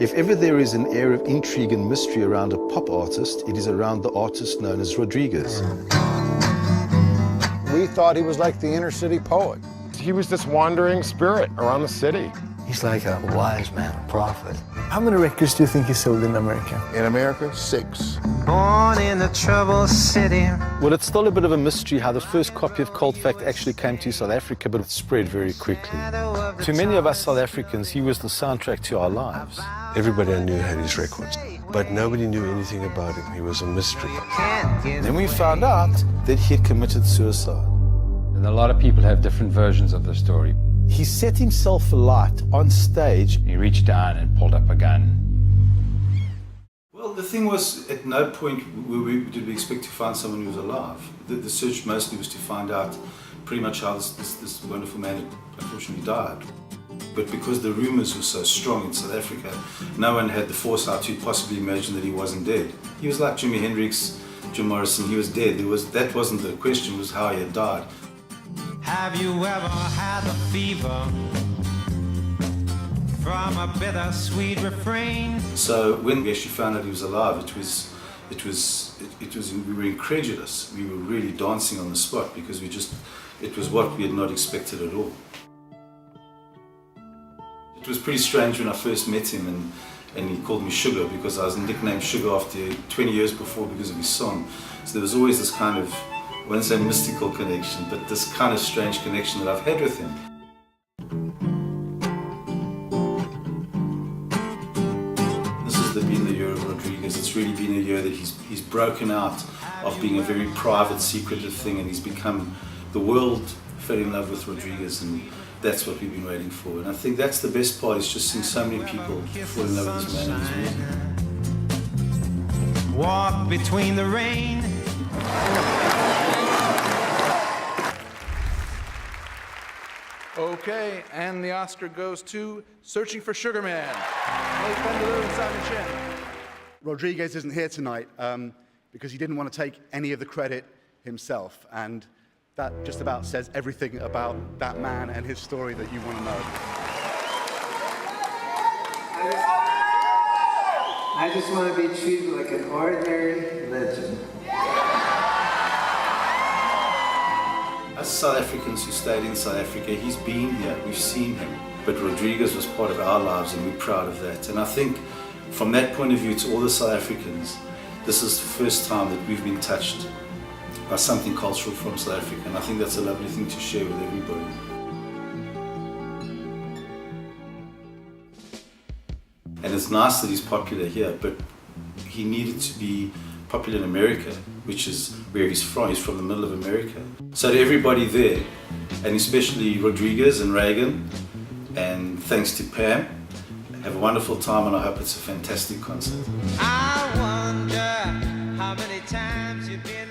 If ever there is an air of intrigue and mystery around a pop artist, it is around the artist known as Rodriguez. We thought he was like the inner city poet. He was this wandering spirit around the city. He's like a wise man, a prophet. How many records do you think he sold in America? In America, 6. Born in the troubled city. Well, it's still a bit of a mystery how the first copy of Cold Fact actually came to South Africa, but it spread very quickly. To many of us South Africans, he was the soundtrack to our lives. Everybody I knew had his records, but nobody knew anything about him. He was a mystery. Then we found out that he had committed suicide. And a lot of people have different versions of the story. He set himself alight on stage. He reached down and pulled up a gun. Well, the thing was, at no point did we expect to find someone who was alive. The search mostly was to find out pretty much how this wonderful man had unfortunately died. But because the rumors were so strong in South Africa, no one had the foresight to possibly imagine that he wasn't dead. He was like Jimi Hendrix, Jim Morrison, he was dead. That wasn't the question, it was how he had died. Have you ever had the fever from a bittersweet refrain? So when we actually found out he was alive, we were incredulous. We were really dancing on the spot because it was what we had not expected at all. It was pretty strange when I first met him and he called me Sugar because I was nicknamed Sugar after 20 years before because of his song. So there was always this kind of, I wouldn't say mystical connection, but this kind of strange connection that I've had with him. This has been the year of Rodriguez. It's really been a year that he's broken out of being a very private, secretive thing, and he's become, the world fell in love with Rodriguez, and that's what we've been waiting for. And I think that's the best part, is just seeing so many people fall in love with this man and his music. Walk between the rain. Okay, and the Oscar goes to Searching for Sugar Man. Blake Bendelou and Simon Chin. Rodriguez isn't here tonight because he didn't want to take any of the credit himself, and that just about says everything about that man and his story that you want to know. I just want to be treated like an ordinary legend. As South Africans who stayed in South Africa, he's been here, we've seen him. But Rodriguez was part of our lives and we're proud of that. And I think from that point of view, to all the South Africans, this is the first time that we've been touched by something cultural from South Africa. And I think that's a lovely thing to share with everybody. And it's nice that he's popular here, but he needed to be popular in America, which is where he's from. He's from the middle of America. So to everybody there, and especially Rodriguez and Reagan, and thanks to Pam, have a wonderful time, and I hope it's a fantastic concert. I wonder how many times you've been